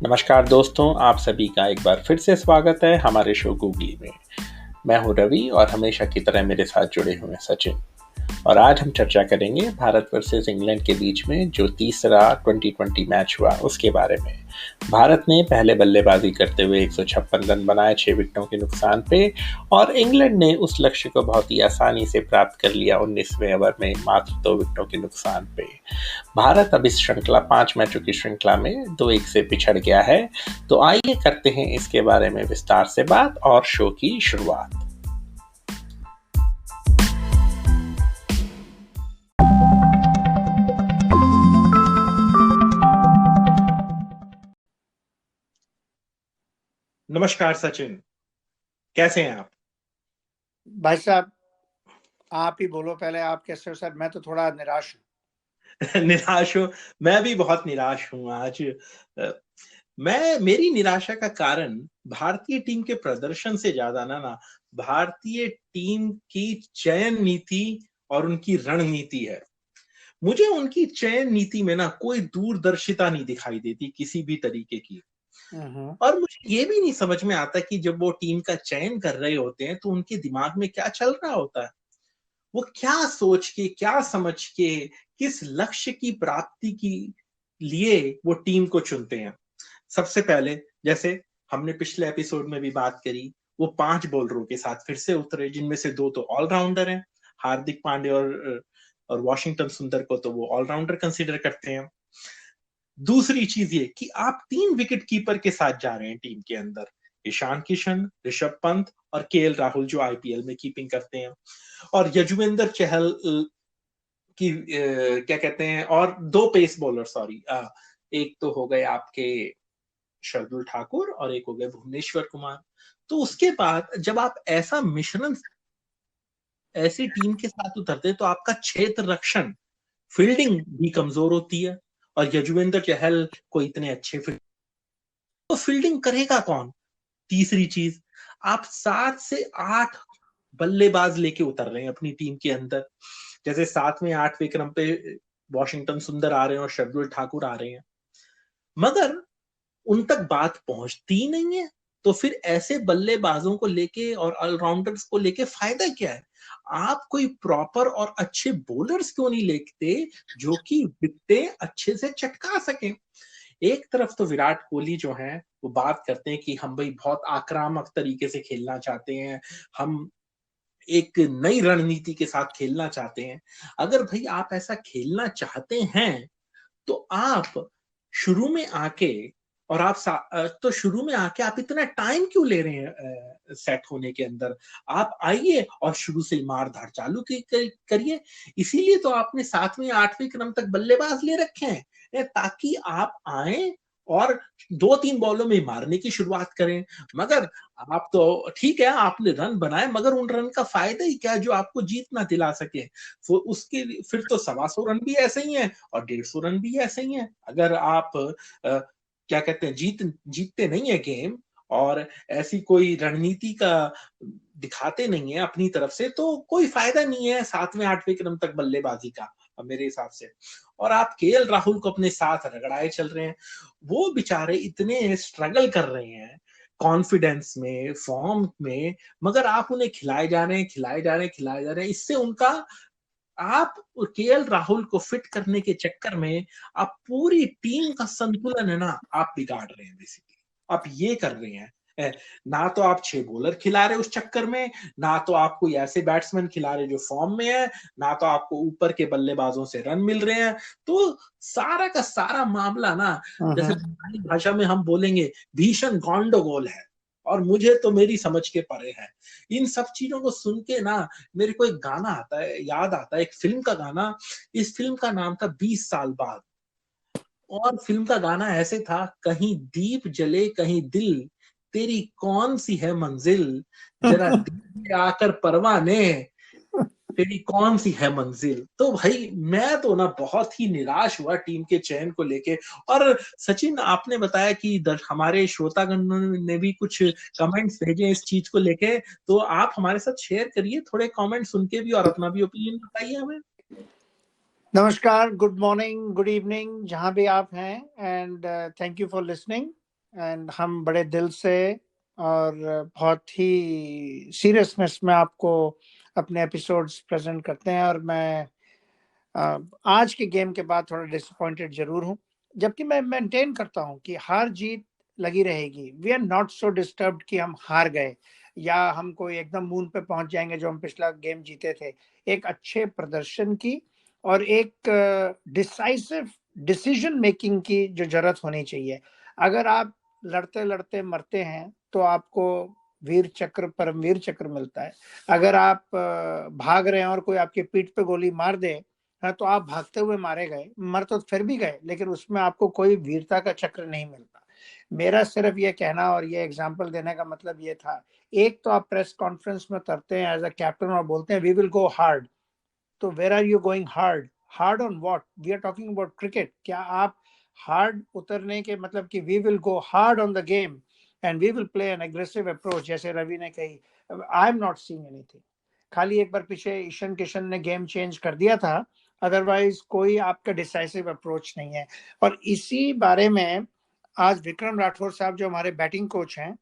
नमस्कार दोस्तों, आप सभी का एक बार फिर से स्वागत है हमारे शो गूगली में। मैं हूं रवि और हमेशा की तरह मेरे साथ जुड़े हुए हैं सचिन। और आज हम चर्चा करेंगे भारत वर्सेस इंग्लैंड के बीच में जो तीसरा 2020 मैच हुआ उसके बारे में। भारत ने पहले बल्लेबाजी करते हुए 156 रन बनाए 6 विकेटों के नुकसान पे, और इंग्लैंड ने उस लक्ष्य को बहुत ही आसानी से प्राप्त कर लिया 19वें ओवर में मात्र 2 विकेटों के नुकसान पे। भारत अब इस श्रृंखला 5 मैचों की श्रृंखला में 2-1 से पिछड़ गया है। तो आइए करते हैं इसके बारे में विस्तार से बात और शो की शुरुआत। नमस्कार सचिन, कैसे हैं आप? भाई साहब, आप ही बोलो पहले, आप कैसे हो सर? मैं तो थोड़ा निराश हूँ। निराश हो? मैं भी बहुत निराश हूँ आज। मेरी निराशा का कारण भारतीय टीम के प्रदर्शन से ज्यादा ना भारतीय टीम की चयन नीति और उनकी रणनीति है। मुझे उनकी चयन नीति में ना कोई दूरदर्शिता नहीं दिखाई देती किसी भी तरीके की। और मुझे ये भी नहीं समझ में आता कि जब वो टीम का चयन कर रहे होते हैं तो उनके दिमाग में क्या चल रहा होता है। वो क्या सोच के, क्या समझ के, किस लक्ष्य की प्राप्ति की लिए वो टीम को चुनते हैं। सबसे पहले, जैसे हमने पिछले एपिसोड में भी बात करी, वो 5 बॉलरों के साथ फिर से उतरे, जिनमें से 2 तो ऑलराउंडर हैं। हार्दिक पांडे और वॉशिंगटन सुंदर को तो वो ऑलराउंडर कंसीडर करते हैं। दूसरी चीज ये कि आप 3 विकेट कीपर के साथ जा रहे हैं टीम के अंदर, ईशान किशन, ऋषभ पंत और केएल राहुल जो आईपीएल में कीपिंग करते हैं, और यजुवेंद्र चहल की क्या कहते हैं, और 2 पेस बॉलर, सॉरी, एक तो हो गए आपके शार्दुल ठाकुर और एक हो गए भुवनेश्वर कुमार। तो उसके बाद जब आप ऐसा मिश्रण ऐसी टीम के साथ उतरते हैं तो आपका क्षेत्र रक्षण, फील्डिंग भी कमजोर होती है। और यजुवेंद्र चहल को इतने अच्छे तो फील्डिंग करेगा कौन? तीसरी चीज, आप 7 से 8 बल्लेबाज लेके उतर रहे हैं अपनी टीम के अंदर। जैसे 7वें 8वें क्रम पे वॉशिंगटन सुंदर आ रहे हैं और शार्दुल ठाकुर आ रहे हैं, मगर उन तक बात पहुंचती नहीं है। तो फिर ऐसे बल्लेबाजों को लेके और ऑलराउंडर्स को लेके फायदा क्या है? आप कोई प्रॉपर और अच्छे बॉलर्स क्यों नहीं लेते जो कि विकेटें अच्छे से चटका सकें? एक तरफ तो विराट कोहली जो है वो बात करते हैं कि हम भाई बहुत आक्रामक तरीके से खेलना चाहते हैं, हम एक नई रणनीति के साथ खेलना चाहते हैं। अगर भाई आप ऐसा खेलना चाहते हैं तो आप शुरू में आके तो शुरू में आके आप इतना टाइम क्यों ले रहे हैं सेट होने के अंदर? आप आइए और शुरू से मार धाड़ चालू करिए। इसीलिए तो आपने 7वें 8वें क्रम तक बल्लेबाज ले रखे हैं, ताकि आप आए और 2-3 बॉलों में मारने की शुरुआत करें। मगर आप तो ठीक है, आपने रन बनाए, मगर उन रन का फायदा ही क्या जो आपको जीत ना दिला सके? उसके फिर तो 125 रन भी ऐसे ही हैं और 150 रन भी ऐसे ही हैं। अगर आप क्या कहते हैं, जीतते नहीं है गेम और ऐसी कोई रणनीति का दिखाते नहीं है अपनी तरफ से, तो कोई फायदा नहीं है 7वें 8वें क्रम तक बल्लेबाजी का मेरे हिसाब से। और आप केएल राहुल को अपने साथ रगड़ाए चल रहे हैं। वो बेचारे इतने स्ट्रगल कर रहे हैं कॉन्फिडेंस में, फॉर्म में, मगर आप उन्हें खिलाए जा रहे हैं। इससे उनका, आप केएल राहुल को फिट करने के चक्कर में आप पूरी टीम का संतुलन है ना आप बिगाड़ रहे हैं। बेसिकली आप ये कर रहे हैं, ना तो आप 6 बॉलर खिला रहे उस चक्कर में, ना तो आप कोई ऐसे बैट्समैन खिला रहे जो फॉर्म में है, ना तो आपको ऊपर के बल्लेबाजों से रन मिल रहे हैं। तो सारा का सारा मामला ना, जैसे भाषा में हम बोलेंगे, भीषण गंडगोल है। और मुझे तो मेरी समझ के परे है। इन सब चीजों को सुन के ना मेरे को एक गाना आता है, याद आता है, एक फिल्म का गाना। इस फिल्म का नाम था 20 साल बाद। और फिल्म का गाना ऐसे था, कहीं दीप जले कहीं दिल, तेरी कौन सी है मंजिल, जरा दिल आकर परवाने, तेरी कौन सी है मंजिल। तो भाई मैं तो ना बहुत ही निराश हुआ टीम के चयन को लेके। और सचिन, आपने बताया कि हमारे श्रोतागण ने भी कुछ कमेंट्स भेजे इस चीज को लेके, तो आप हमारे साथ शेयर करिए थोड़े कमेंट सुन के भी और अपना भी ओपिनियन बताइए हमें। नमस्कार, गुड मॉर्निंग, गुड इवनिंग, जहां भी आप हैं, and thank you for listening. And हम बड़े दिल से और बहुत ही सीरियसनेस में आपको अपने एपिसोड्स प्रेजेंट करते हैं। और मैं आज के गेम के बाद थोड़ा डिसअपॉइंटेड जरूर हूं, जबकि मैं मेंटेन करता हूं कि हार जीत लगी रहेगी। We are not so disturbed कि हम हार गए या हम कोई एकदम मून पे पहुंच जाएंगे जो हम पिछला गेम जीते थे। एक अच्छे प्रदर्शन की और एक डिसाइसिव डिसीजन मेकिंग की जो जरूरत होनी चाहिए। अगर आप लड़ते लड़ते मरते हैं तो आपको वीर चक्र, परमवीर चक्र मिलता है। अगर आप भाग रहे हैं और कोई आपके पीठ पे गोली मार दे, हाँ, तो आप भागते हुए मारे गए, मर तो फिर भी गए, लेकिन उसमें आपको कोई वीरता का चक्र नहीं मिलता। मेरा सिर्फ ये कहना और ये एग्जांपल देने का मतलब ये था। एक तो आप प्रेस कॉन्फ्रेंस में उतरते हैं एज अ कैप्टन और बोलते हैं वी विल गो हार्ड, तो where are you going hard? Hard on what? We are talking about cricket. क्या आप हार्ड उतरने के मतलब कि we will go hard on the game and we will play an aggressive approach, जैसे रवि ने कही, I am not seeing anything. खाली एक बार पीछे ईशन किशन ने गेम चेंज कर दिया था, अदरवाइज कोई आपका डिसाइसिव अप्रोच नहीं है। और इसी बारे में आज विक्रम राठौर साहब जो हमारे बैटिंग कोच हैं,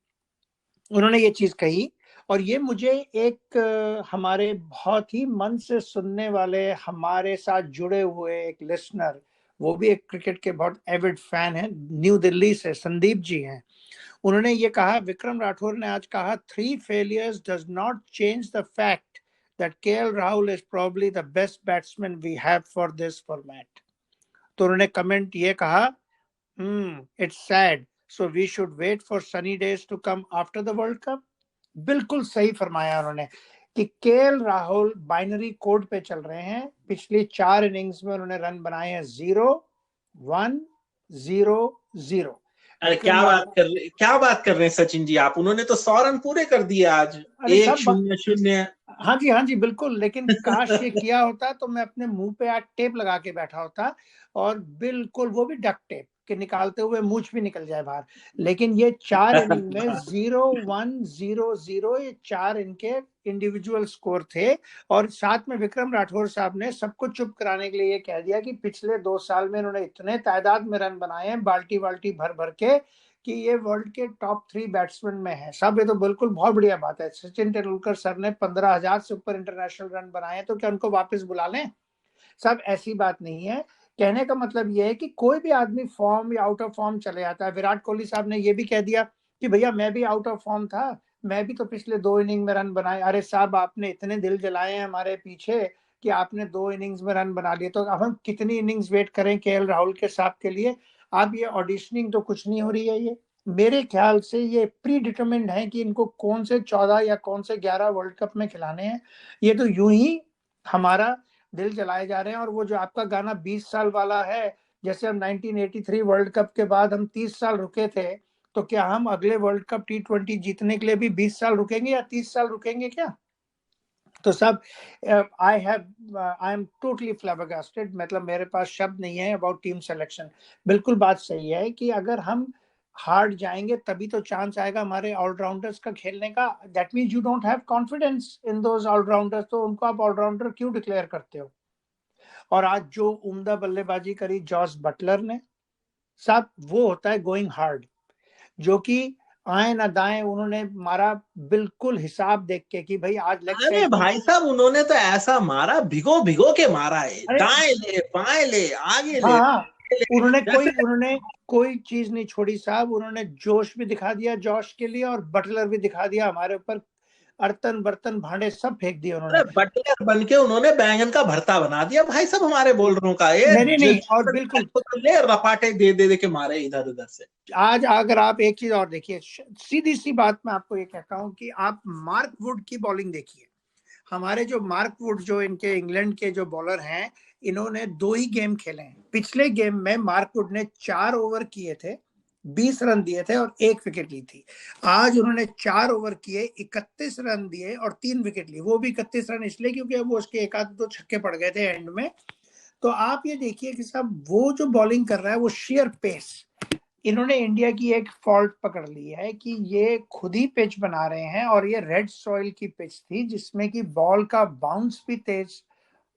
उन्होंने ये चीज कही। और ये मुझे एक हमारे बहुत ही मन से सुनने वाले, हमारे साथ जुड़े हुए एक लिसनर, वो भी एक क्रिकेट के बहुत एविड फैन है, न्यू दिल्ली से संदीप जी हैं। उन्होंने ये कहा, विक्रम राठौर ने आज कहा, 3 failures does not change the fact that KL Rahul is probably the best batsman we have for this format। तो उन्होंने कमेंट ये कहा, it's sad, so we should wait for sunny days to come after the world cup. बिल्कुल सही फरमाया उन्होंने कि KL Rahul binary code पे चल रहे हैं। पिछली 4 इनिंग्स में उन्होंने रन बनाए हैं 0 1 0 0। अरे क्या बात कर रहे हैं सचिन जी आप? उन्होंने तो 100 रन पूरे कर दिए आज। अरे 1-0-0। हाँ जी बिल्कुल, लेकिन काश ये किया होता तो मैं अपने मुंह पे आज टेप लगा के बैठा होता, और बिल्कुल वो भी डक टेप के निकालते हुए मूछ भी निकल जाए बाहर। लेकिन ये 4 इनिंग में 0 1 0 0, ये 4 इनके इंडिविजुअल स्कोर थे। और साथ में विक्रम राठौर साहब ने सबको चुप कराने के लिए ये कह दिया कि पिछले 2 साल में इन्होंने इतने तादाद में रन बनाए हैं, बाल्टी बाल्टी भर भर के, कि ये वर्ल्ड के टॉप 3 बैट्समैन में है। सब ये तो बिल्कुल बहुत बढ़िया बात है। सचिन तेंदुलकर सर ने 15,000 से ऊपर इंटरनेशनल रन बनाए हैं, तो क्या उनको वापस बुला लें? सब ऐसी बात नहीं है। कहने का मतलब ये है कि कोई भी आदमी फॉर्म या आउट ऑफ फॉर्म चले जाता है। विराट कोहली साहब ने ये भी कह दिया कि भैया मैं भी आउट ऑफ फॉर्म था, मैं भी तो पिछले 2 इनिंग में रन बनाए। अरे साहब, आपने इतने दिल जलाए हैं हमारे पीछे कि आपने 2 इनिंग्स में रन बना लिए, तो अब हम कितनी इनिंग्स वेट करें केएल राहुल के साहब के लिए? अब ये ऑडिशनिंग तो कुछ नहीं हो रही है। ये मेरे ख्याल से ये प्री डिटरमिन्ड है कि इनको कौन से 14 या कौन से 11 वर्ल्ड कप में खिलाने हैं। ये तो यूं ही हमारा दिल जलाए जा रहे हैं। और वो जो आपका गाना 20 साल वाला है, जैसे हम 1983 वर्ल्ड कप के बाद हम 30 साल रुके थे, तो क्या हम अगले वर्ल्ड कप T20 जीतने के लिए भी 20 साल रुकेंगे या 30 साल रुकेंगे क्या? तो सब आई एम टोटली फ्लैबरगास्टेड, मतलब मेरे पास शब्द नहीं है अबाउट टीम सिलेक्शन। बिल्कुल बात सही है कि अगर हम हार्ड जाएंगे तभी तो चांस आएगा हमारे ऑलराउंडर्स का खेलने का। That means you don't have confidence in those allrounders, तो उनको आप ऑलराउंडर क्यों डिक्लेयर करते हो? और आज जो उम्दा बल्लेबाजी करी जॉस बटलर ने, साहब, वो होता है गोइंग हार्ड, जो कि आए ना दाएं उन्होंने मारा, बिल्कुल हिसाब देख के कि भाई आज लेग अरे साइड। भाई साहब, उन्होंने तो ऐसा मारा, भिगो भिगो के मारा है। अरे दाएं ले, बाएं ले, आगे ले, हाँ, उन्होंने जैसे कोई चीज नहीं छोड़ी साहब। उन्होंने जोश भी दिखा दिया जॉश के लिए, और बटलर भी दिखा दिया हमारे ऊपर। अर्तन बर्तन भांडे सब फेंक दिए उन्होंने। अरे बटलर बन के उन्होंने बैंगन का भरता बना दिया भाई साहब हमारे बॉलरों का। ये नहीं नहीं, और बिल्कुल ले रपाटे दे के मारे इधर उधर से। आज अगर आप एक चीज और देखिए, सीधी सी बात मैं आपको ये कहता हूं कि आप मार्क वुड की बॉलिंग देखिए। हमारे जो मार्क वुड, जो इनके इंग्लैंड के जो बॉलर हैं, इन्होंने 2 ही गेम खेले हैं। पिछले गेम में मार्क वुड ने 4 ओवर किए थे, 20 रन दिए थे और 1 विकेट ली थी। आज उन्होंने 4 ओवर किए, 31 रन दिए और 3 विकेट ली। वो भी 31 रन इसलिए क्योंकि वो उसके एक आध 2 छक्के पड़ गए थे एंड में। तो आप ये देखिए कि साहब वो जो बॉलिंग कर रहा है वो शेयर पेस। इन्होंने इंडिया की एक फॉल्ट पकड़ ली है कि ये खुद ही पिच बना रहे हैं, और ये रेड सॉइल की पिच थी जिसमें कि बॉल का बाउंस भी तेज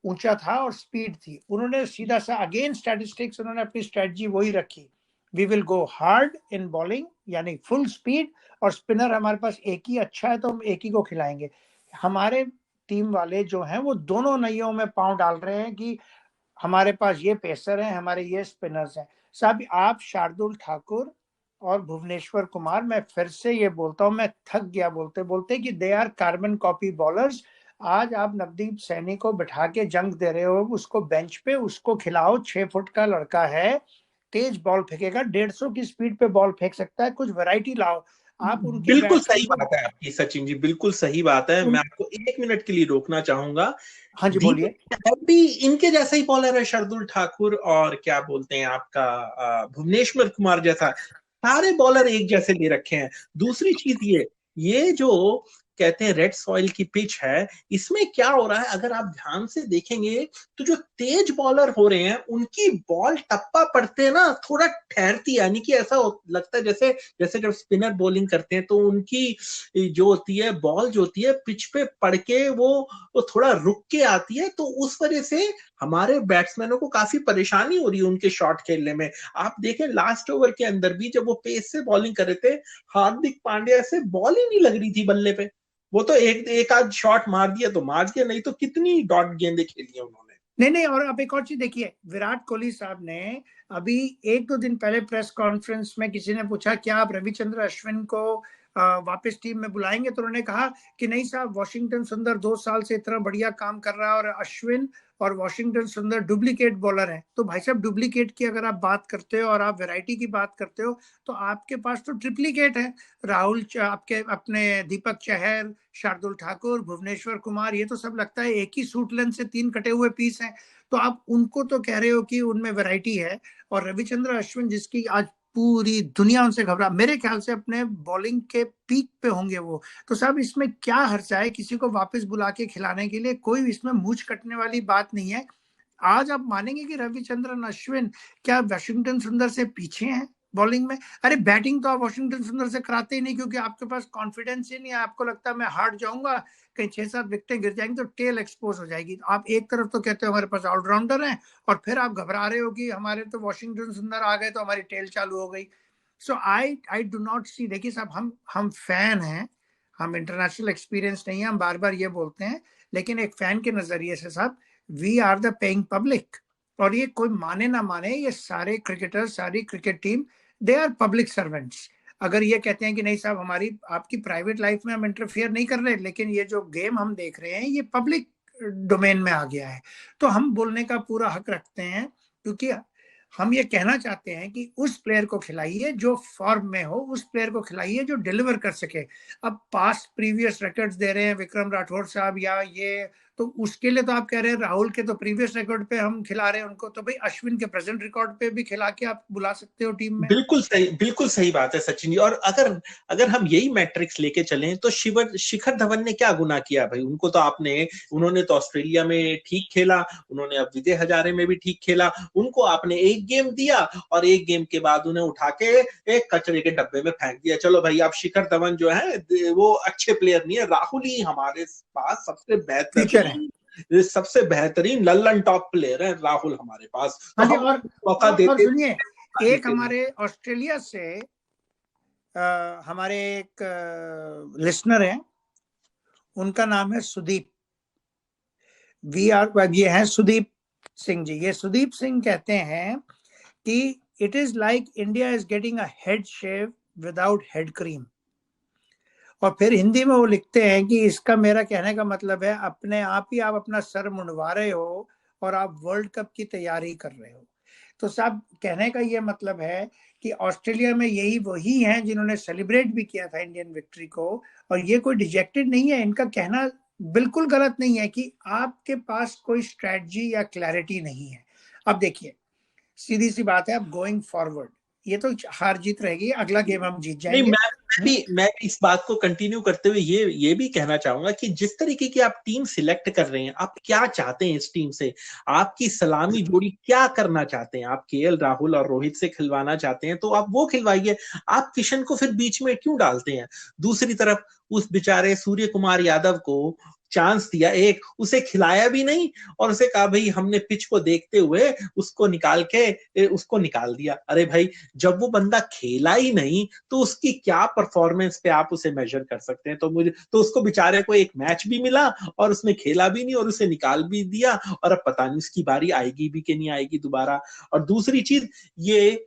ऊंचा था और स्पीड थी। उन्होंने सीधा सा अगेन स्टैटिस्टिक्स, उन्होंने अपनी स्ट्रेटजी वही रखी we will go hard in bowling, यानी फुल स्पीड, और स्पिनर हमारे पास एक ही अच्छा है तो हम एक ही को खिलाएंगे। हमारे टीम वाले जो हैं वो दोनों नैयों में पांव डाल रहे हैं कि हमारे पास ये पेसर हैं, हमारे ये स्पिनर्स हैं। साहब आप शार्दुल ठाकुर और भुवनेश्वर कुमार, मैं फिर से ये बोलता हूं, मैं थक गया बोलते बोलते कि they are carbon copy bowlers. आज आप नवदीप सैनी को बिठा के जंग दे रहे हो, उसको बेंच पे, उसको खिलाओ। 6 फुट का लड़का है, तेज बॉल फेंकेगा, 150 की स्पीड पे बॉल फेंक सकता है, कुछ वैरायटी लाओ। आप उनके बिल्कुल बैट्समैन सही को बात है आपकी सचिन जी, बिल्कुल सही बात है। मैं आपको 1 मिनट के लिए रोकना चाहूंगा। हाँ जी बोलिए। दीपक चहर भी इनके जैसा ही बॉलर है, शार्दुल ठाकुर और क्या बोलते हैं आपका भुवनेश्वर कुमार जैसा, सारे बॉलर एक जैसे ले रखे हैं। दूसरी चीज ये जो कहते हैं रेड सॉइल की पिच है, इसमें क्या हो रहा है अगर आप ध्यान से देखेंगे तो जो तेज बॉलर हो रहे हैं उनकी बॉल टप्पा पड़ते हैं ना, थोड़ा ठहरती है, यानी कि ऐसा लगता है जैसे जैसे जब स्पिनर बॉलिंग करते हैं तो उनकी जो होती है बॉल जो होती है पिच पे पड़ के वो थोड़ा रुक के आती है, तो उस वजह से हमारे बैट्समैनों को काफी परेशानी हो रही है उनके शॉट खेलने में। आप देखें लास्ट ओवर के अंदर भी जब वो पेस से बॉलिंग कर रहे थे, हार्दिक पांड्या से बॉल ही नहीं लग रही थी बल्ले पे। वो तो एक आध शॉट मार दिया तो मार दिया, नहीं तो कितनी डॉट गेंदें खेली है उन्होंने। नहीं नहीं, और अब एक और चीज देखिए, विराट कोहली साहब ने अभी 1-2 दिन पहले प्रेस कॉन्फ्रेंस में किसी ने पूछा क्या आप रविचंद्र अश्विन को वापस टीम में बुलाएंगे, तो उन्होंने कहा कि नहीं साहब, वॉशिंगटन सुंदर 2 साल से इतना बढ़िया काम कर रहा है और अश्विन और वॉशिंगटन सुंदर डुप्लीकेट बॉलर है। तो भाई साहब, डुप्लीकेट की अगर आप बात करते हो और आप वैरायटी की बात करते हो तो आपके पास तो ट्रिप्लीकेट है। राहुल आपके अपने दीपक चहर, शार्दुल ठाकुर, भुवनेश्वर कुमार, ये तो सब लगता है एक ही सूट लेंथ से 3 कटे हुए पीस हैं। तो आप उनको तो कह रहे हो कि उनमें वैरायटी है, और रविचंद्र अश्विन जिसकी आज पूरी दुनिया उनसे घबरा, मेरे ख्याल से अपने बॉलिंग के पीक पे होंगे वो। तो साहब इसमें क्या हर्चा है किसी को वापस बुला के खिलाने के लिए? कोई इसमें मूंछ कटने वाली बात नहीं है। आज आप मानेंगे कि रविचंद्रन अश्विन क्या वॉशिंगटन सुंदर से पीछे हैं बॉलिंग में? अरे बैटिंग तो आप वॉशिंगटन सुंदर से कराते ही नहीं, क्योंकि आपके पास कॉन्फिडेंस ही नहीं है। आपको लगता है मैं हार्ड जाऊंगा, कहीं 6-7 विकेटें गिर जाएंगी तो टेल एक्सपोज हो जाएगी। आप एक तरफ तो कहते हो हमारे पास ऑलराउंडर हैं, और फिर आप घबरा रहे हो कि हमारे तो वॉशिंगटन सुंदर आ गए तो हमारी टेल चालू हो गई। सो आई डू नॉट सी। देखिए साहब, हम फैन हैं, हम इंटरनेशनल एक्सपीरियंस नहीं है, हम बार बार ये बोलते हैं, लेकिन एक फैन के नजरिए से साहब, we are the paying public. और ये कोई माने ना माने, ये सारे क्रिकेटर, सारी cricket team, they are public servants. अगर ये कहते हैं कि नहीं साहब, हमारी आपकी प्राइवेट लाइफ में हम इंटरफियर नहीं कर रहे, लेकिन ये जो गेम हम देख रहे हैं ये पब्लिक डोमेन में आ गया है, तो हम बोलने का पूरा हक रखते हैं। क्योंकि हम ये कहना चाहते हैं कि उस प्लेयर को खिलाइए जो फॉर्म में हो, उस प्लेयर को खिलाइए जो डिलीवर कर सके। अब पास्ट प्रीवियस रिकॉर्ड्स दे रहे हैं विक्रम राठौर साहब या ये, तो उसके लिए तो आप कह रहे हैं राहुल के तो प्रीवियस रिकॉर्ड पे हम खिला रहे हैं उनको, तो भाई अश्विन के प्रेजेंट रिकॉर्ड पे भी खिला के आप बुला सकते हो टीम में। बिल्कुल सही बात है सचिन जी। और अगर अगर हम यही मैट्रिक्स लेके चलें तो शिखर धवन ने क्या गुनाह किया भाई? उनको तो उन्होंने तो ऑस्ट्रेलिया में ठीक खेला, उन्होंने अब विजय हजारे में भी ठीक खेला, उनको आपने एक गेम दिया और एक गेम के बाद उन्हें उठा के एक कचरे के डब्बे में फेंक दिया। चलो भाई, अब शिखर धवन जो है वो अच्छे प्लेयर नहीं है, राहुल ही हमारे पास सबसे बेहतरीन लल्लन टॉप प्लेयर है राहुल हमारे पास। तो हाँ जी, हम मौका देते। सुनिए, एक हमारे ऑस्ट्रेलिया से हमारे एक लिसनर हैं, उनका नाम है सुदीप। ये हैं सुदीप सिंह जी। ये सुदीप सिंह कहते हैं कि it is like India is getting a head shave without head cream. और फिर हिंदी में वो लिखते हैं कि इसका मेरा कहने का मतलब है अपने आप ही आप अपना सर मुंडवा रहे हो और आप वर्ल्ड कप की तैयारी कर रहे हो। तो साहब कहने का ये मतलब है कि ऑस्ट्रेलिया में यही वही हैं जिन्होंने सेलिब्रेट भी किया था इंडियन विक्ट्री को, और ये कोई डिजेक्टेड नहीं है। इनका कहना बिल्कुल गलत नहीं है कि आपके पास कोई स्ट्रेटजी या क्लैरिटी नहीं है। अब देखिए, सीधी सी बात है, अब गोइंग फॉरवर्ड ये तो हार जीत रहेगी, अगला गेम हम जीत जाएंगे। नहीं, मैं इस बात को कंटिन्यू करते हुए ये भी कहना चाहूंगा कि जिस तरीके की आप टीम सिलेक्ट कर रहे हैं, आप क्या चाहते हैं इस टीम से? आपकी सलामी जोड़ी क्या करना चाहते हैं? आप केएल राहुल और रोहित से खिलवाना चाहते हैं तो आप वो खिलवाइए, आप किशन को फिर बीच में क्यों डालते हैं? दूसरी तरफ उस बेचारे सूर्य कुमार यादव को चांस दिया, एक उसे खिलाया भी नहीं और उसे कहा भाई हमने पिच को देखते हुए उसको निकाल दिया। अरे भाई जब वो बंदा खेला ही नहीं तो उसकी क्या परफॉर्मेंस पे आप उसे मेजर कर सकते हैं? तो उसको बेचारे को एक मैच भी मिला और उसने खेला भी नहीं और उसे निकाल भी दिया, और अब पता नहीं उसकी बारी आएगी भी कि नहीं आएगी दोबारा। और दूसरी चीज, ये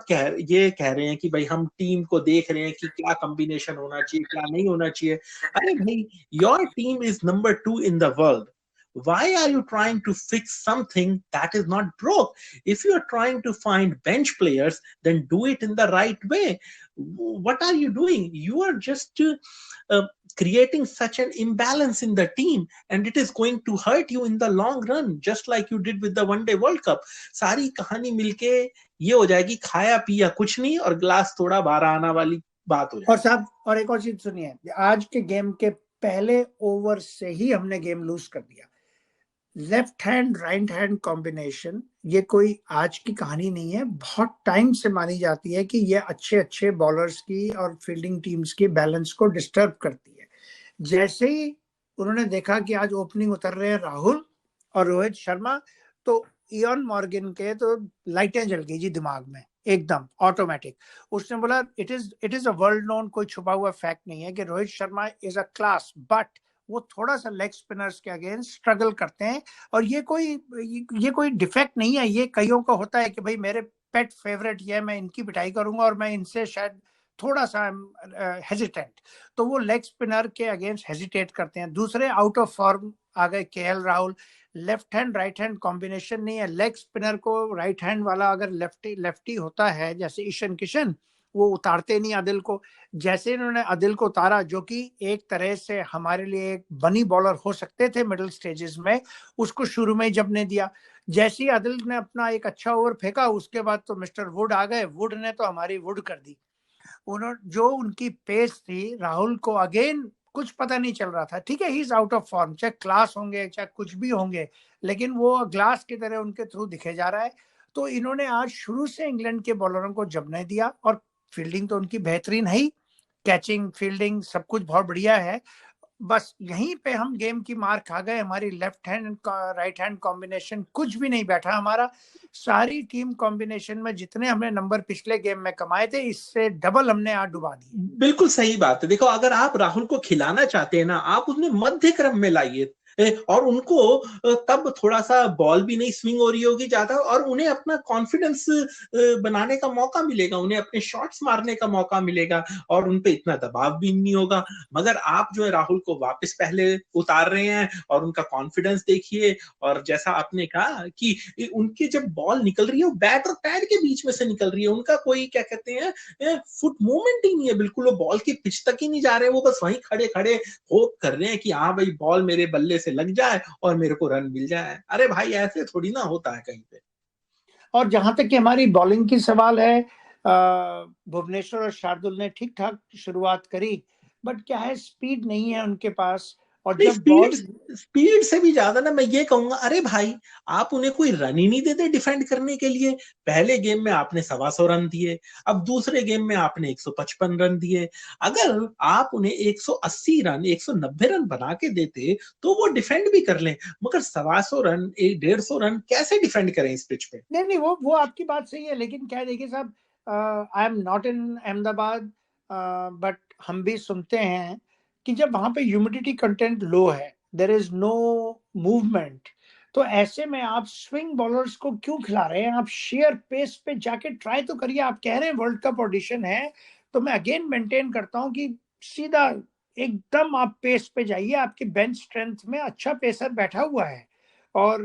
कह रहे हैं कि भाई हम टीम को देख रहे हैं कि क्या कॉम्बिनेशन होना चाहिए, क्या नहीं होना चाहिए। अरे भाई, your team is number 2 in the world. Why are you trying to fix something that is not broke? If you are trying to find bench players, then do it in the right way. What are you doing? You are just uh, creating such an imbalance in the team, and it is going to hurt you in the long run, just like you did with the one day World Cup. सारी कहानी मिलके ये हो जाएगी, खाया पिया कुछ नहीं और ग्लास थोड़ा बारह आना वाली बात हो जाएगी। और साहब, और एक और चीज सुनिए, आज के गेम के पहले ओवर से ही हमने गेम लूज कर दिया। Left hand right hand combination ये कोई आज की कहानी नहीं है, बहुत टाइम से मानी जाती है कि ये अच्छे अच्छे बॉलर्स की और फील्डिंग टीम्स की बैलेंस को डिस्टर्ब करती है। जैसे ही उन्होंने देखा कि आज ओपनिंग उतर रहे हैं राहुल और रोहित शर्मा, तो इयन मॉर्गन के तो लाइटें जल गई जी दिमाग में, एकदम ऑटोमेटिक। उसने बोला it is a world known, कोई छुपा हुआ फैक्ट नहीं है कि Rohit Sharma is a class, but वो थोड़ा सा लेग स्पिनर्स के अगेंस्ट स्ट्रगल करते हैं। और ये कोई डिफेक्ट नहीं है, ये कईयों को होता है कि भाई मेरे पेट फेवरेट ये, मैं इनकी पिटाई करूंगा और मैं इनसे शायद थोड़ा सा हेजिटेंट, तो वो लेग स्पिनर के अगेंस्ट हेजिटेट करते हैं। दूसरे आउट ऑफ फॉर्म आ गए KL Rahul, left hand right hand combination नहीं है। लेग स्पिनर को राइट हैंड वाला अगर लेफ्टी होता है जैसे ईशान किशन, वो उतारते नहीं आदिल को। जैसे इन्होंने आदिल को उतारा, जो कि एक तरह से हमारे लिए एक बनी बॉलर हो सकते थे मिडिल स्टेजेस में, उसको शुरू में ही जब ने दिया। जैसे ही आदिल ने अपना एक अच्छा ओवर फेंका, उसके बाद तो मिस्टर वुड आ गए, वुड ने तो हमारी वुड कर दी। उन्होंने जो उनकी पेस थी, राहुल को अगेन कुछ पता नहीं चल रहा था। ठीक है, he is out of form, चाहे क्लास होंगे चाहे कुछ भी होंगे, लेकिन वो ग्लास की तरह उनके थ्रू दिखे जा रहा है। तो इन्होंने आज शुरू से इंग्लैंड के बॉलरों को जमने दिया, और फील्डिंग तो उनकी बेहतरीन है, कैचिंग फील्डिंग सब कुछ बहुत बढ़िया है। बस यहीं पे हम गेम की मार खा गए। हमारी left hand right hand combination कुछ भी नहीं बैठा हमारा। सारी टीम कॉम्बिनेशन में जितने हमने नंबर पिछले गेम में कमाए थे, इससे डबल हमने आज डुबा दिए। बिल्कुल सही बात है। देखो, अगर आप राहुल को खिलाना चाहते हैं ना, आप उन्हें मध्य क्रम में लाइए, और उनको तब थोड़ा सा बॉल भी नहीं स्विंग हो रही होगी ज्यादा, और उन्हें अपना कॉन्फिडेंस बनाने का मौका मिलेगा, उन्हें अपने शॉट्स मारने का मौका मिलेगा, और उन पे इतना दबाव भी नहीं होगा। मगर आप जो है राहुल को वापस पहले उतार रहे हैं, और उनका कॉन्फिडेंस देखिए। और जैसा आपने कहा कि उनकी जब बॉल निकल रही है, वो बैट और पैड के बीच में से निकल रही है, उनका कोई क्या कहते हैं फुट मूवमेंट ही नहीं है, बिल्कुल वो बॉल की पिच तक ही नहीं जा रहे हैं। वो बस वहीं खड़े खड़े होप कर रहे हैं कि हाँ भाई बॉल मेरे बल्ले से लग जाए और मेरे को रन मिल जाए। अरे भाई ऐसे थोड़ी ना होता है कहीं पे। और जहां तक कि हमारी बॉलिंग की सवाल है, भुवनेश्वर और शार्दुल ने ठीक ठाक शुरुआत करी, बट क्या है, स्पीड नहीं है उनके पास। और नहीं, जब बॉल स्पीड से भी ज्यादा ना मैं ये कहूंगा, अरे भाई आप उन्हें कोई रन ही नहीं देते डिफेंड करने के लिए। पहले गेम में आपने 125 रन दिए, अब दूसरे गेम में आपने 155 रन दिए। अगर आप उन्हें 180 रन 190 रन बना के देते तो वो डिफेंड भी कर लें, मगर 125 रन 150 रन कैसे डिफेंड करें इस पिच पे? नहीं, वो आपकी बात सही है, लेकिन क्या है, देखिए साहब, आई am not in Ahmedabad, but हम भी सुनते हैं कि जब वहां पे ह्यूमिडिटी कंटेंट लो है, देयर इज नो मूवमेंट, तो ऐसे में आप स्विंग बॉलर्स को क्यों खिला रहे हैं? आप शेयर पेस पे जाके ट्राई तो करिए। आप कह रहे हैं वर्ल्ड कप ऑडिशन है, तो मैं अगेन मेंटेन करता हूं कि सीधा एकदम आप पेस पे जाइए। आपके बेंच स्ट्रेंथ में अच्छा पेसर बैठा हुआ है, और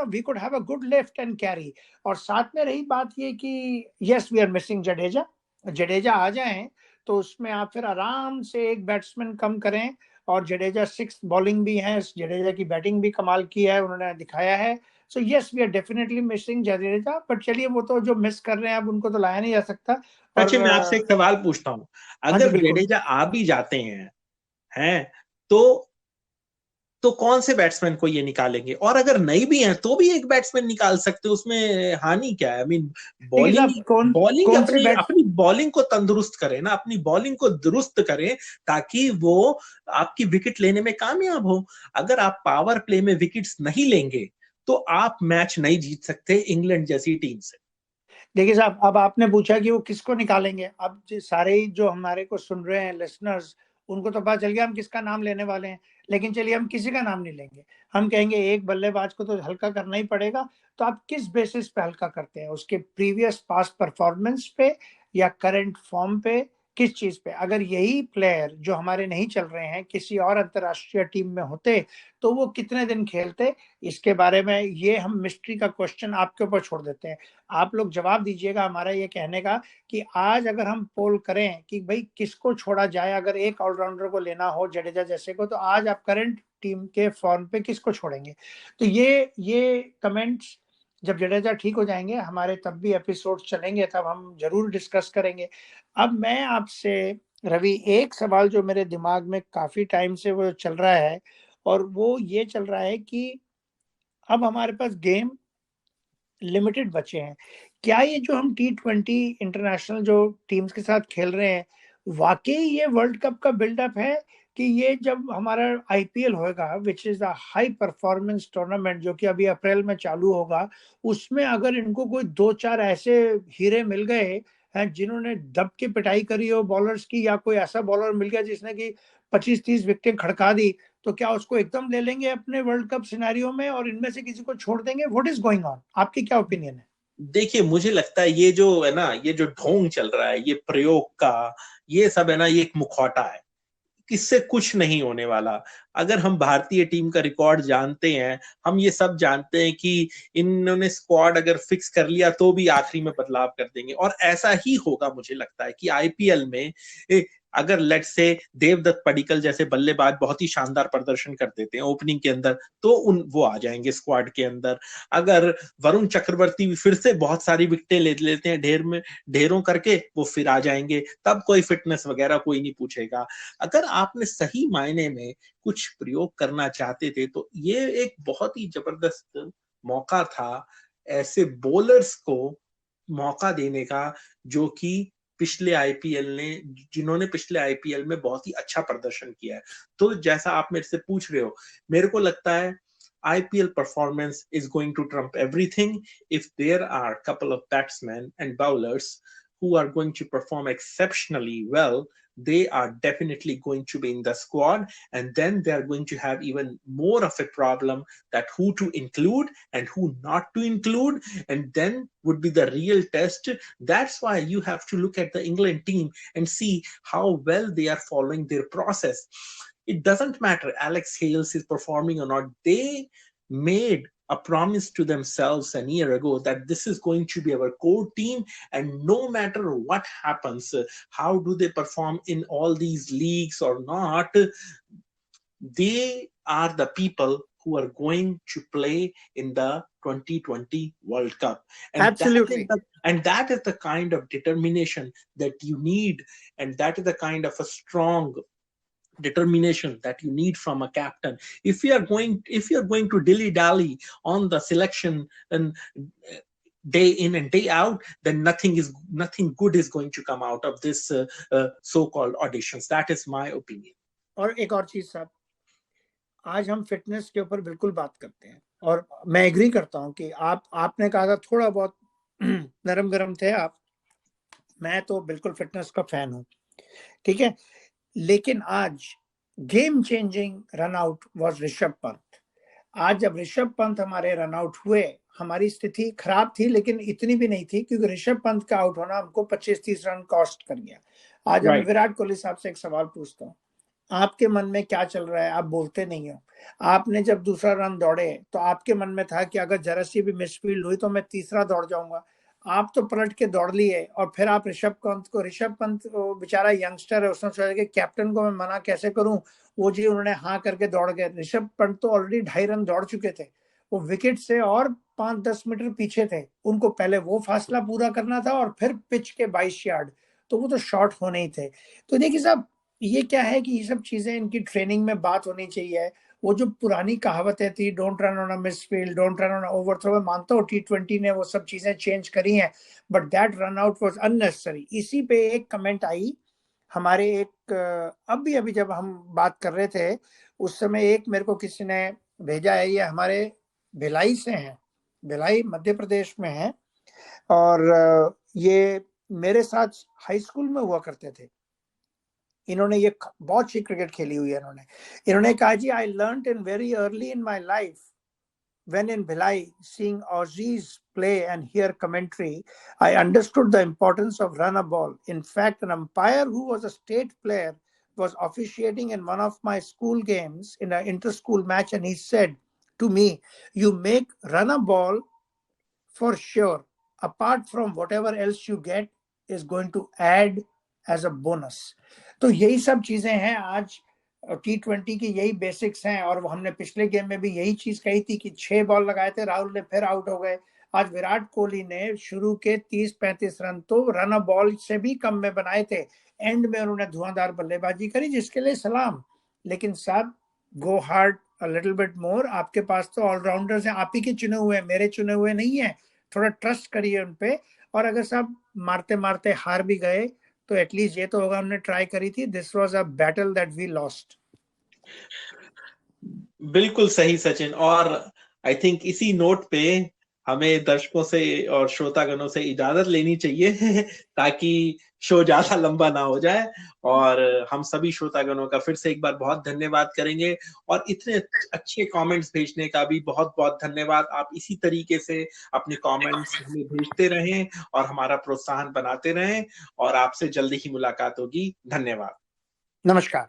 we could have a good lift and carry. और साथ में रही बात ये कि yes we are missing Jadeja आ जाएं, तो उसमें आप फिर आराम से एक बैट्समैन कम करें। और जडेजा 6 बॉलिंग भी है, जडेजा की बैटिंग भी कमाल की है, उन्होंने दिखाया है। So yes we are definitely missing Jadeja, but चलिए वो तो जो मिस कर रहे हैं अब उनको तो लाया नहीं जा सकता। और अच्छा, मैं आपसे एक सवाल पूछता हूँ, हाँ जी अगर बिल्कुल। जडेजा आ भी जाते हैं तो तो कौन से बैट्समैन को ये निकालेंगे? और अगर नहीं भी है तो भी एक बैट्समैन निकाल सकते हो, उसमें हानि क्या है? आई मीन देखिए बॉलिंग साहब, कौन बॉलिंग कौन से अपनी बैट्स अपनी बॉलिंग को तंदुरुस्त करें ना, अपनी बॉलिंग को दुरुस्त करें, ताकि वो आपकी विकेट लेने में कामयाब हो। अगर आप पावर प्ले में विकेट्स नहीं लेंगे तो आप मैच नहीं जीत सकते इंग्लैंड जैसी टीम से। देखिए साहब, अब आपने पूछा कि वो किसको निकालेंगे। अब सारे ही जो हमारे को सुन रहे हैं लिसनर्स, उनको तो पता चल गया हम किसका नाम लेने वाले हैं। लेकिन चलिए, हम किसी का नाम नहीं लेंगे। हम कहेंगे एक बल्लेबाज को तो हल्का करना ही पड़ेगा। तो आप किस बेसिस पे हल्का करते हैं? उसके प्रीवियस पास्ट परफॉर्मेंस पे, या करंट फॉर्म पे, किस चीज पे? अगर यही प्लेयर जो हमारे नहीं चल रहे हैं किसी और अंतरराष्ट्रीय टीम में होते, तो वो कितने दिन खेलते? इसके बारे में ये हम मिस्ट्री का क्वेश्चन आपके ऊपर छोड़ देते हैं। आप लोग जवाब दीजिएगा हमारा ये कहने का कि आज अगर हम पोल करें कि भाई किसको छोड़ा जाए, अगर एक ऑलराउंडर को लेना हो जडेजा जैसे को, तो आज आप करंट टीम के फॉर्म पे किसको छोड़ेंगे? तो ये कमेंट्स जब जडेजा ठीक हो जाएंगे हमारे, तब भी एपिसोड चलेंगे, तब हम जरूर डिस्कस करेंगे। अब मैं आपसे रवि, एक सवाल जो मेरे दिमाग में काफी टाइम से वो चल रहा है, और वो ये चल रहा है कि अब हमारे पास गेम लिमिटेड बचे हैं। क्या ये जो हम T20 इंटरनेशनल जो टीम्स के साथ खेल रहे हैं, वाकई ये वर्ल्ड कप का बिल्डअप है? कि ये जब हमारा आईपीएल होगा, which is the high performance tournament, जो कि अभी अप्रैल में चालू होगा, उसमें अगर इनको कोई दो चार ऐसे हीरे मिल गए हैं जिन्होंने दब के पिटाई करी हो बॉलर्स की, या कोई ऐसा बॉलर मिल गया जिसने कि 25-30 विकेटें खड़का दी, तो क्या उसको एकदम ले लेंगे अपने वर्ल्ड कप सिनेरियो में और इनमें से किसी को छोड़ देंगे? What is going on? आपकी क्या ओपिनियन है? देखिए, मुझे लगता है ये जो है ना, ये जो ढोंग चल रहा है, ये प्रयोग का, ये सब है ना, ये एक मुखौटा है। इससे कुछ नहीं होने वाला। अगर हम भारतीय टीम का रिकॉर्ड जानते हैं, हम ये सब जानते हैं कि इन्होंने स्क्वाड अगर फिक्स कर लिया तो भी आखिरी में बदलाव कर देंगे, और ऐसा ही होगा। मुझे लगता है कि आईपीएल में अगर लेट्स से देवदत्त पडिक्कल जैसे बल्लेबाज बहुत ही शानदार प्रदर्शन कर देते हैं ओपनिंग के अंदर, तो वो आ जाएंगे स्क्वाड के अंदर। अगर वरुण चक्रवर्ती फिर से बहुत सारी विकेटें ले लेते हैं ढेरों करके, वो फिर आ जाएंगे। तब कोई फिटनेस वगैरह कोई नहीं पूछेगा। अगर आपने सही मायने में कुछ प्रयोग करना चाहते थे, तो ये एक बहुत ही जबरदस्त मौका था ऐसे बॉलर्स को मौका देने का, जो कि पिछले आईपीएल ने जिन्होंने पिछले आईपीएल में बहुत ही अच्छा प्रदर्शन किया है। तो जैसा आप मेरे से पूछ रहे हो, मेरे को लगता है IPL performance is going to trump everything if there are a couple of batsmen and bowlers who are going to perform exceptionally well. They are definitely going to be in the squad, and then they are going to have even more of a problem that who to include and who not to include, and then would be the real test. That's why you have to look at the England team and see how well they are following their process. It doesn't matter Alex Hales is performing or not. They made a promise to themselves a year ago that this is going to be our core team, and no matter what happens, how do they perform in all these leagues or not, they are the people who are going to play in the 2020 World Cup. And Absolutely. that is the kind of determination that you need, and that is the kind of a strong determination that you need from a captain. If you're going to dilly dally on the selection and day in and day out, then nothing good is going to come out of this so-called auditions. That is my opinion. और एक और चीज साहब, आज हम fitness के ऊपर बिल्कुल बात करते हैं, और मैं एग्री करता हूं कि आपने कहा था थोड़ा बहुत नरम गरम थे आप। मैं तो बिल्कुल फिटनेस का फैन हूं, ठीक है। लेकिन आज game changing run out was Rishabh Pant. आज जब ऋषभ पंत हमारे रन आउट हुए, हमारी स्थिति खराब थी, लेकिन इतनी भी नहीं थी, क्योंकि ऋषभ पंत का आउट होना हमको 25-30 रन कॉस्ट कर गया। आज मैं विराट कोहली साहब से एक सवाल पूछता हूँ, आपके मन में क्या चल रहा है? आप बोलते नहीं हो। आपने जब दूसरा रन दौड़े तो आपके मन में था कि अगर जरा सी भी मिसफील्ड हुई तो मैं तीसरा दौड़ जाऊंगा। आप तो पलट के दौड़ लिए, और फिर आप ऋषभ पंत बेचारा यंगस्टर है, उसने सोचा कि कैप्टन को मैं मना कैसे करूं, वो जी उन्होंने हाँ करके दौड़ गए। ऋषभ पंत तो ऑलरेडी 2.5 रन दौड़ चुके थे, वो विकेट से और 5-10 मीटर पीछे थे। उनको पहले वो फासला पूरा करना था और फिर पिच के 22 यार्ड, तो वो तो शॉर्ट होने ही थे। तो देखिए साहब, ये क्या है कि ये सब चीजें इनकी ट्रेनिंग में बात होनी चाहिए। वो जो पुरानी कहावतें थी, don't run on a misfield, don't run on overthrow, मैं मानता हूँ T20 ने वो सब चीजें चेंज करी हैं, but that run out was unnecessary. इसी पे एक कमेंट आई हमारे एक अभी जब हम बात कर रहे थे उस समय, एक मेरे को किसी ने भेजा है, ये हमारे भिलाई से हैं, भिलाई मध्य प्रदेश में है, और ये मेरे साथ हाई स्कूल में हुआ करते थे। इन्होंने ये बहुत सी क्रिकेट खेली हुई है इन्होंने कहा जी, I learned in very early in my life when in Bhilai, seeing Aussies play and hear commentary, I understood the importance of run a ball. In fact, an umpire who was a state player was officiating in one of my school games in an inter-school match, and he said to me, you make run a ball for sure. Apart from whatever else you get is going to add as a bonus. तो यही सब चीजें हैं आज T20 की, यही basics हैं। और हमने पिछले गेम में भी यही चीज कही थी कि 6 बॉल लगाए थे, राहुल ने फिर आउट हो गए। आज विराट कोहली ने शुरू के 30-35 रन तो रन अ बॉल से भी कम में बनाए थे, एंड में उन्होंने धुआंधार बल्लेबाजी करी, जिसके लिए सलाम। लेकिन साहब, गो hard a little bit more. आपके पास तो ऑलराउंडर्स हैं, आप ही के चुने हुए, मेरे चुने हुए नहीं है। थोड़ा ट्रस्ट करिए उन पे। और अगर साहब मारते मारते हार भी गए तो एटलीस्ट ये तो होगा हमने ट्राई करी थी। This was a battle that we lost. बिल्कुल सही सचिन। और आई थिंक इसी नोट पे हमें दर्शकों से और श्रोतागणों से इजाजत लेनी चाहिए ताकि शो ज्यादा लंबा ना हो जाए। और हम सभी श्रोतागणों का फिर से एक बार बहुत धन्यवाद करेंगे, और इतने अच्छे कमेंट्स भेजने का भी बहुत बहुत धन्यवाद। आप इसी तरीके से अपने कमेंट्स हमें भेजते रहें और हमारा प्रोत्साहन बनाते रहें, और आपसे जल्दी ही मुलाकात होगी। धन्यवाद। नमस्कार।